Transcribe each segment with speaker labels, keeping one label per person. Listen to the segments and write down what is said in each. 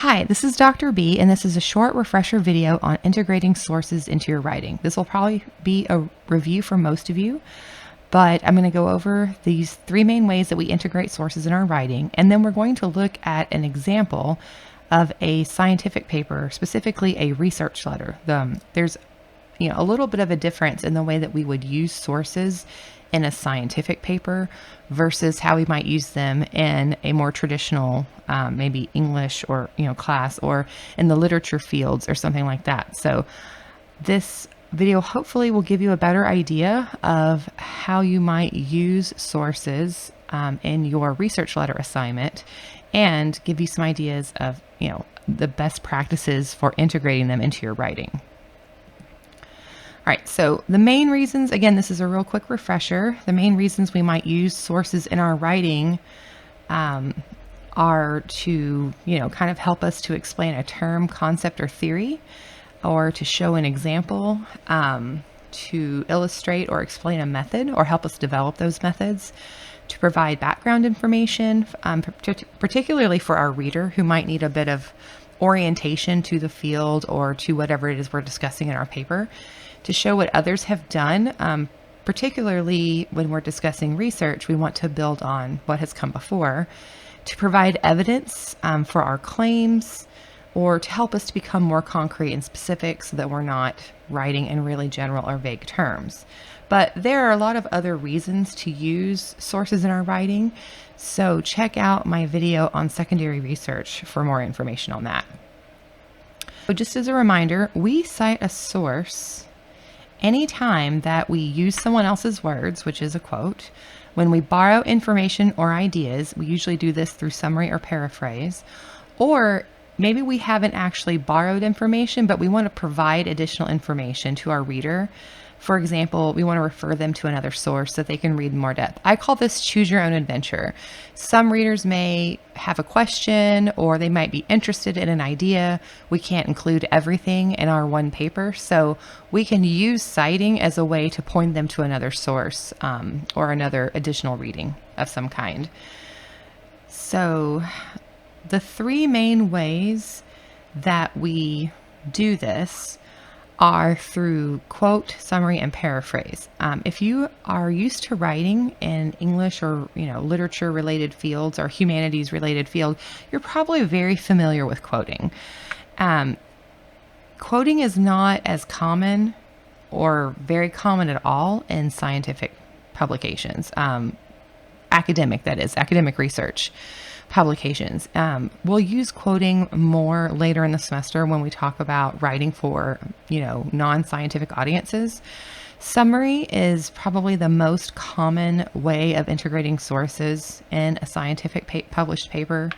Speaker 1: Hi, this is Dr. B, and this is a short refresher video on integrating sources into your writing. This will probably be a review for most of you, but I'm going to go over these three main ways that we integrate sources in our writing, and then we're going to look at an example of a scientific paper, specifically a research letter. There's a little bit of a difference in the way that we would use sources in a scientific paper versus how we might use them in a more traditional, maybe English or class, or in the literature fields or something like that. So this video hopefully will give you a better idea of how you might use sources in your research letter assignment, and give you some ideas of the best practices for integrating them into your writing. All right, so the main reasons, again, this is a real quick refresher. The main reasons we might use sources in our writing are to, kind of help us to explain a term, concept, or theory, or to show an example, to illustrate or explain a method, or help us develop those methods, to provide background information, particularly for our reader who might need a bit of orientation to the field or to whatever it is we're discussing in our paper, to show what others have done. Particularly when we're discussing research, we want to build on what has come before, to provide evidence for our claims, or to help us to become more concrete and specific so that we're not writing in really general or vague terms. But there are a lot of other reasons to use sources in our writing, so check out my video on secondary research for more information on that. So just as a reminder, we cite a source anytime that we use someone else's words, which is a quote. When we borrow information or ideas, we usually do this through summary or paraphrase, or maybe we haven't actually borrowed information, but we want to provide additional information to our reader. For example, we want to refer them to another source so that they can read in more depth. I call this choose your own adventure. Some readers may have a question, or they might be interested in an idea. We can't include everything in our one paper, so we can use citing as a way to point them to another source, or another additional reading of some kind. So the three main ways that we do this are through quote, summary, and paraphrase. If you are used to writing in English or literature related fields or humanities related field, you're probably very familiar with quoting. Quoting is not as common or very common at all in scientific publications, academic research publications. We'll use quoting more later in the semester when we talk about writing for, non-scientific audiences. Summary is probably the most common way of integrating sources in a scientific published paper.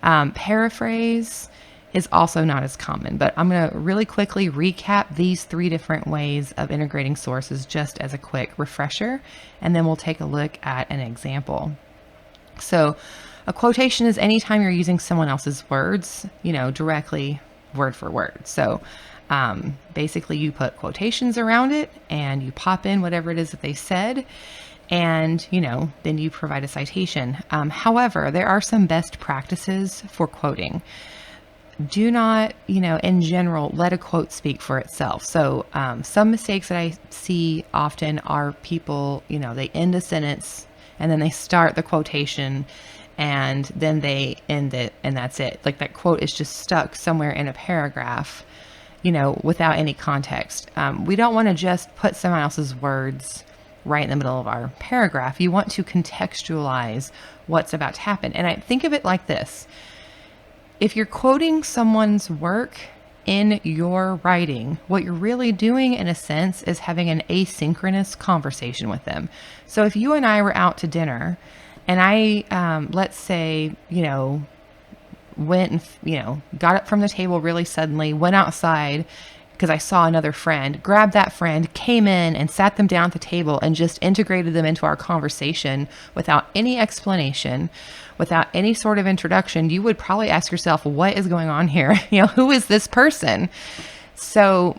Speaker 1: Paraphrase is also not as common, but I'm going to really quickly recap these three different ways of integrating sources just as a quick refresher, and then we'll take a look at an example. So a quotation is anytime you're using someone else's words, directly word for word. So basically you put quotations around it and you pop in whatever it is that they said, and then you provide a citation. However, there are some best practices for quoting. Do not, in general, let a quote speak for itself. So some mistakes that I see often are people, they end a sentence and then they start the quotation and then they end it and that's it. Like that quote is just stuck somewhere in a paragraph, without any context. We don't want to just put someone else's words right in the middle of our paragraph. You want to contextualize what's about to happen. And I think of it like this. If you're quoting someone's work in your writing, what you're really doing in a sense is having an asynchronous conversation with them. So if you and I were out to dinner and I, let's say, went and, got up from the table really suddenly, went outside because I saw another friend, grabbed that friend, came in and sat them down at the table and just integrated them into our conversation without any explanation, without any sort of introduction, you would probably ask yourself, what is going on here? Who is this person? So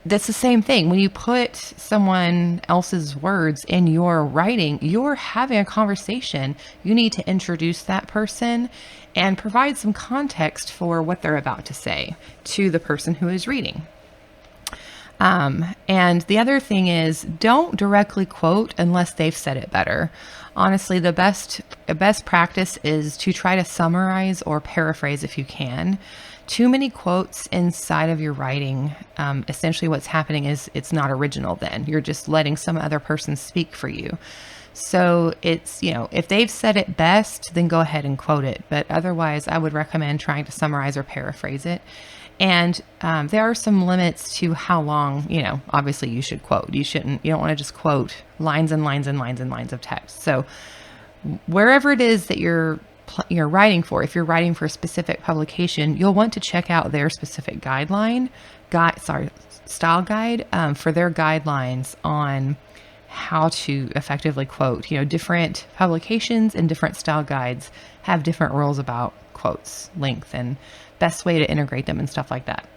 Speaker 1: that's the same thing. When you put someone else's words in your writing, you're having a conversation. You need to introduce that person and provide some context for what they're about to say to the person who is reading. And the other thing is, don't directly quote unless they've said it better. Honestly, the best practice is to try to summarize or paraphrase if you can. Too many quotes inside of your writing, essentially what's happening is it's not original then. You're just letting some other person speak for you. So it's, if they've said it best, then go ahead and quote it. But otherwise, I would recommend trying to summarize or paraphrase it. And there are some limits to how long, obviously you should quote. You don't want to just quote lines and lines and lines and lines of text. So wherever it is that you're writing for, if you're writing for a specific publication, you'll want to check out their specific style guide for their guidelines on how to effectively quote. Different publications and different style guides have different rules about quotes, length, and best way to integrate them and stuff like that.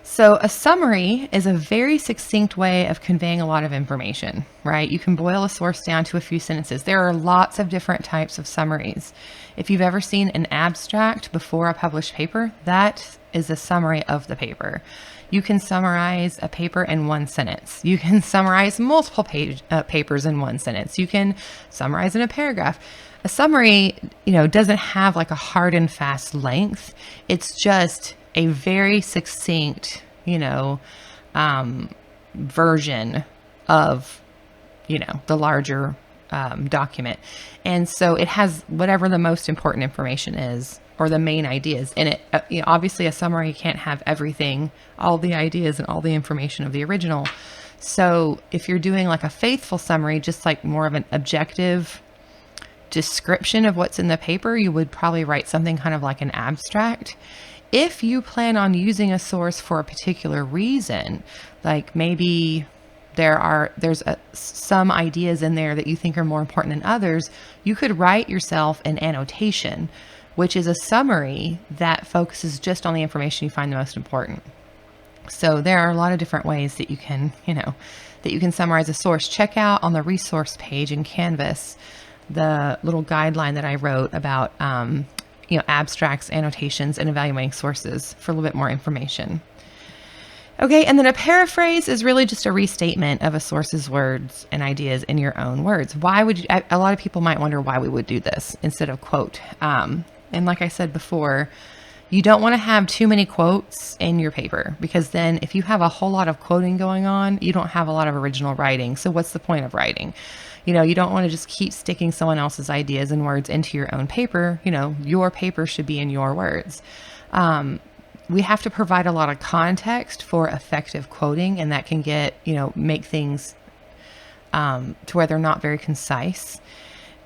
Speaker 1: So a summary is a very succinct way of conveying a lot of information, right? You can boil a source down to a few sentences. There are lots of different types of summaries. If you've ever seen an abstract before a published paper, that is a summary of the paper. You can summarize a paper in one sentence. You can summarize multiple papers in one sentence. You can summarize in a paragraph. A summary, doesn't have like a hard and fast length. It's just a very succinct, version of, the larger document. And so it has whatever the most important information is, or the main ideas in it. Obviously a summary can't have everything, all the ideas and all the information of the original. So if you're doing like a faithful summary, just like more of an objective description of what's in the paper, you would probably write something kind of like an abstract. If you plan on using a source for a particular reason, like maybe there's some ideas in there that you think are more important than others, you could write yourself an annotation, which is a summary that focuses just on the information you find the most important. So there are a lot of different ways that you can, summarize a source. Check out on the resource page in Canvas the little guideline that I wrote about, abstracts, annotations, and evaluating sources for a little bit more information. Okay, and then a paraphrase is really just a restatement of a source's words and ideas in your own words. Why would you? A lot of people might wonder why we would do this instead of quote. And like I said before, you don't want to have too many quotes in your paper, because then if you have a whole lot of quoting going on, you don't have a lot of original writing. So what's the point of writing? You don't want to just keep sticking someone else's ideas and words into your own paper. Your paper should be in your words. We have to provide a lot of context for effective quoting, and that can make things to where they're not very concise.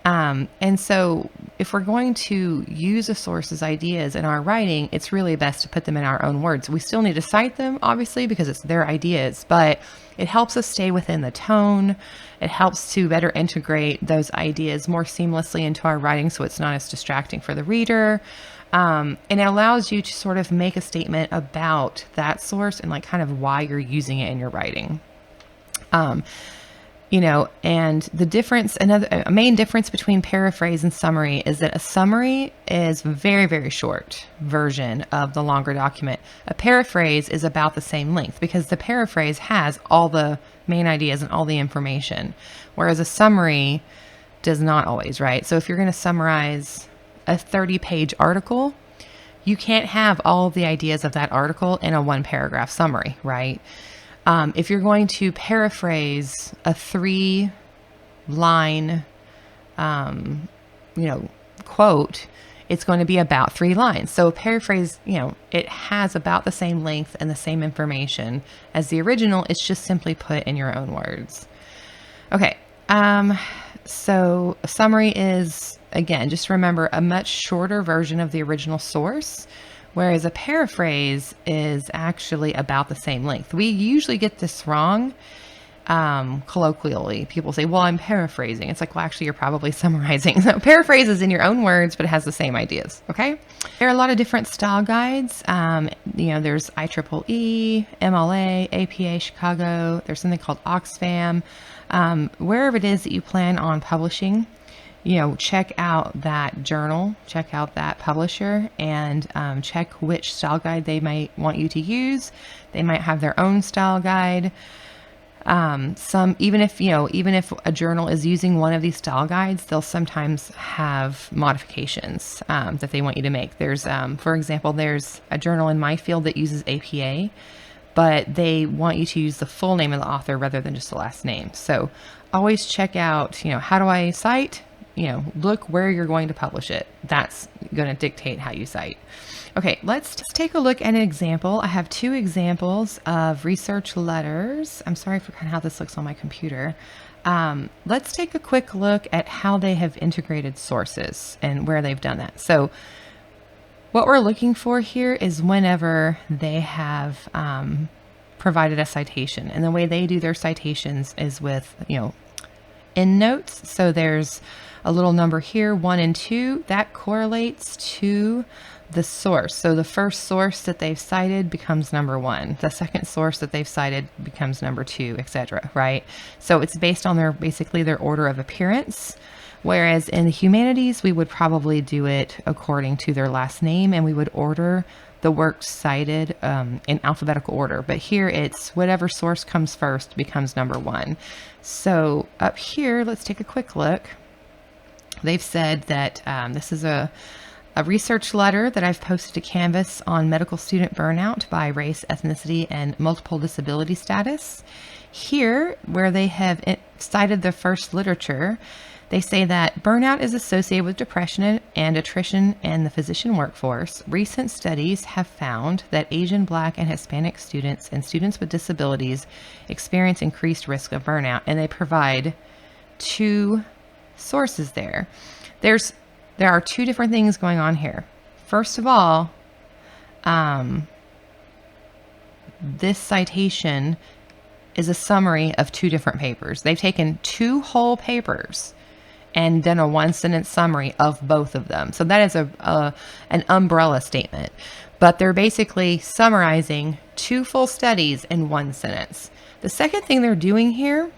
Speaker 1: And so if we're going to use a source's ideas in our writing, it's really best to put them in our own words. We still need to cite them, obviously, because it's their ideas, but it helps us stay within the tone. It helps to better integrate those ideas more seamlessly into our writing, so it's not as distracting for the reader. And it allows you to sort of make a statement about that source and like kind of why you're using it in your writing. And the difference, a main difference between paraphrase and summary is that a summary is a very, very short version of the longer document. A paraphrase is about the same length because the paraphrase has all the main ideas and all the information, whereas a summary does not always, right? So if you're going to summarize a 30-page article, you can't have all of the ideas of that article in a one-paragraph summary, right? If you're going to paraphrase a 3-line, quote, it's going to be about 3 lines. So a paraphrase, it has about the same length and the same information as the original. It's just simply put in your own words. Okay. So a summary is, again, just remember, a much shorter version of the original source, whereas a paraphrase is actually about the same length. We usually get this wrong, colloquially. People say, well, I'm paraphrasing. It's like, well, actually, you're probably summarizing. So paraphrase is in your own words, but it has the same ideas. Okay. There are a lot of different style guides. There's IEEE, MLA, APA, Chicago. There's something called Oxfam. Wherever it is that you plan on publishing, check out that journal, check out that publisher, and check which style guide they might want you to use. They might have their own style guide. Even if a journal is using one of these style guides, they'll sometimes have modifications that they want you to make. There's, for example, there's a journal in my field that uses APA, but they want you to use the full name of the author rather than just the last name. So always check out, how do I cite? Look where you're going to publish it. That's going to dictate how you cite. Okay, let's just take a look at an example. I have 2 examples of research letters. I'm sorry for kind of how this looks on my computer. Let's take a quick look at how they have integrated sources and where they've done that. So what we're looking for here is whenever they have provided a citation. And the way they do their citations is with, endnotes. So there's a little number here, 1 and 2, that correlates to the source. So the first source that they've cited becomes number 1. The second source that they've cited becomes number 2, etc. Right? So it's based on basically their order of appearance. Whereas in the humanities, we would probably do it according to their last name, and we would order the works cited in alphabetical order. But here it's whatever source comes first becomes number 1. So up here, let's take a quick look. They've said that this is a research letter that I've posted to Canvas on medical student burnout by race, ethnicity, and multiple disability status. Here, where they have cited the first literature, they say that burnout is associated with depression and attrition in the physician workforce. Recent studies have found that Asian, Black, and Hispanic students and students with disabilities experience increased risk of burnout, and they provide 2 sources there. There are 2 different things going on here. First of all, this citation is a summary of 2 different papers. They've taken 2 whole papers and done a 1-sentence summary of both of them. So that is an umbrella statement. But they're basically summarizing 2 full studies in 1 sentence. The second thing they're doing here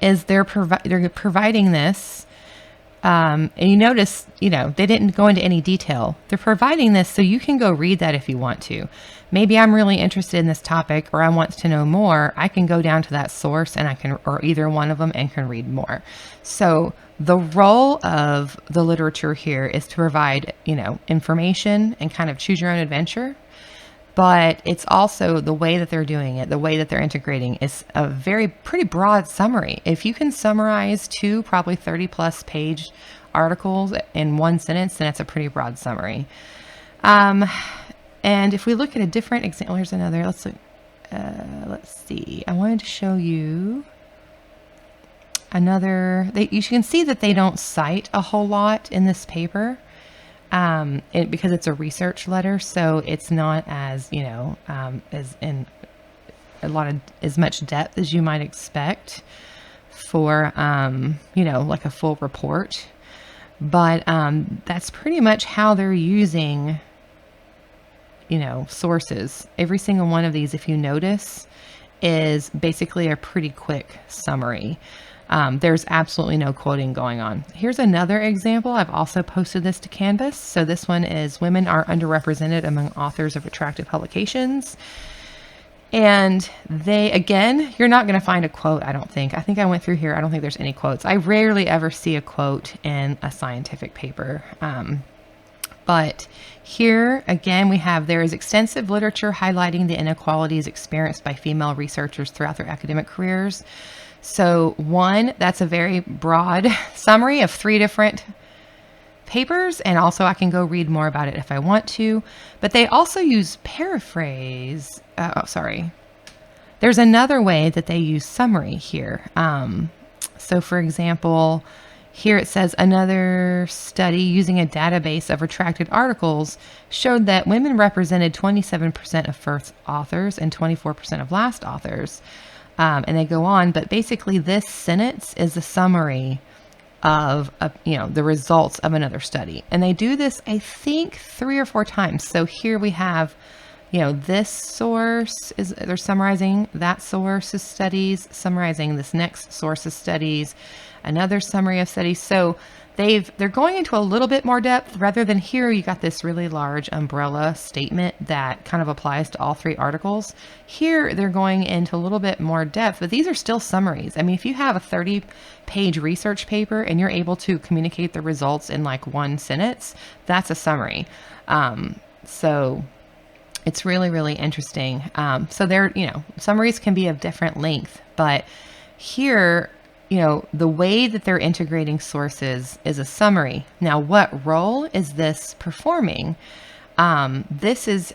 Speaker 1: is they're providing this, and you notice, they didn't go into any detail. They're providing this so you can go read that if you want to. Maybe I'm really interested in this topic, or I want to know more. I can go down to that source and or either one of them, and can read more. So the role of the literature here is to provide, information and kind of choose your own adventure. But it's also the way that they're doing it, the way that they're integrating is a pretty broad summary. If you can summarize 2 probably 30+ page articles in 1 sentence, then it's a pretty broad summary. And if we look at a different example, here's another. Let's see. I wanted to show you another. You can see that they don't cite a whole lot in this paper. Because it's a research letter, so it's not as as in as much depth as you might expect for like a full report. But that's pretty much how they're using sources. Every single one of these, if you notice, is basically a pretty quick summary. There's absolutely no quoting going on. Here's another example. I've also posted this to Canvas. So this one is women are underrepresented among authors of attractive publications. And you're not going to find a quote, I don't think. I think I went through here. I don't think there's any quotes. I rarely ever see a quote in a scientific paper. But here, again, there is extensive literature highlighting the inequalities experienced by female researchers throughout their academic careers. So that's a very broad summary of 3 different papers, and also I can go read more about it if I want to. But they also use paraphrase. There's another way that they use summary here. So for example, here it says another study using a database of retracted articles showed that women represented 27% of first authors and 24% of last authors. And they go on, but basically this sentence is a summary of the results of another study. And they do this, I think, 3 or 4 times. So here we have, this source is, they're summarizing that source's studies, summarizing this next source's studies, another summary of studies. So they're going into a little bit more depth rather than here. You got this really large umbrella statement that kind of applies to all 3 articles. Here, they're going into a little bit more depth, but these are still summaries. I mean, if you have a 30-page research paper and you're able to communicate the results in like 1 sentence, that's a summary. So it's really, really interesting. So they're, summaries can be of different length, but here, the way that they're integrating sources is a summary. Now, what role is this performing? This is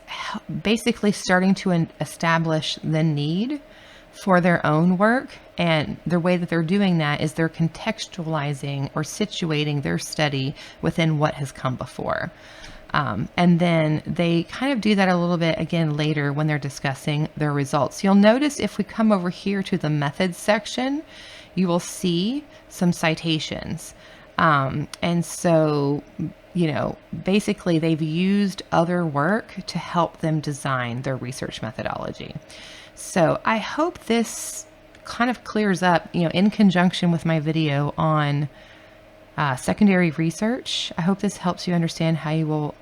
Speaker 1: basically starting to establish the need for their own work. And the way that they're doing that is they're contextualizing or situating their study within what has come before. And then they kind of do that a little bit again later when they're discussing their results. You'll notice if we come over here to the methods section, you will see some citations. And so, basically they've used other work to help them design their research methodology. So I hope this kind of clears up, in conjunction with my video on secondary research. I hope this helps you understand how you will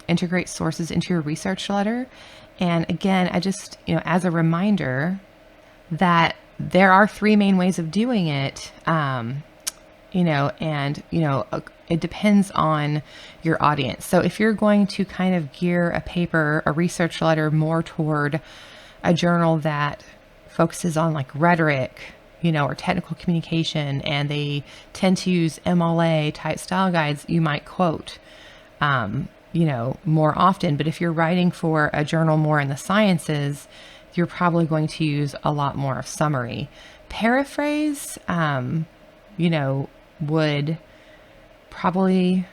Speaker 1: integrate sources into your research letter. And again, I just, as a reminder that there are 3 main ways of doing it, it depends on your audience. So if you're going to kind of gear a research letter more toward a journal that focuses on like rhetoric, or technical communication, and they tend to use MLA type style guides, you might quote, more often. But if you're writing for a journal more in the sciences, you're probably going to use a lot more of summary. Paraphrase, would probably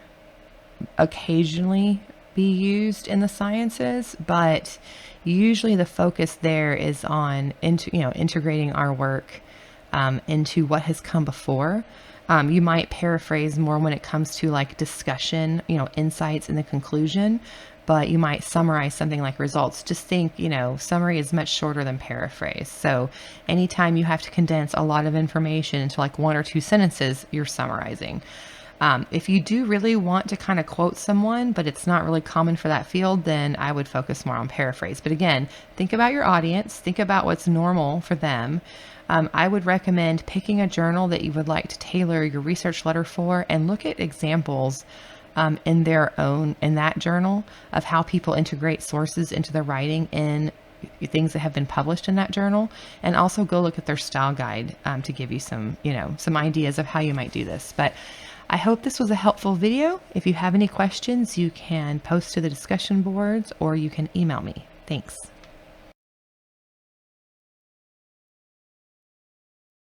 Speaker 1: occasionally be used in the sciences, but usually the focus there is on integrating our work into what has come before. You might paraphrase more when it comes to like discussion, insights in the conclusion, but you might summarize something like results. Just think, summary is much shorter than paraphrase. So anytime you have to condense a lot of information into like 1 or 2 sentences, you're summarizing. If you do really want to kind of quote someone, but it's not really common for that field, then I would focus more on paraphrase. But again, think about your audience, think about what's normal for them. I would recommend picking a journal that you would like to tailor your research letter for, and look at examples in that journal of how people integrate sources into their writing in things that have been published in that journal, and also go look at their style guide to give you some ideas of how you might do this. But I hope this was a helpful video. If you have any questions, you can post to the discussion boards or you can email me. Thanks.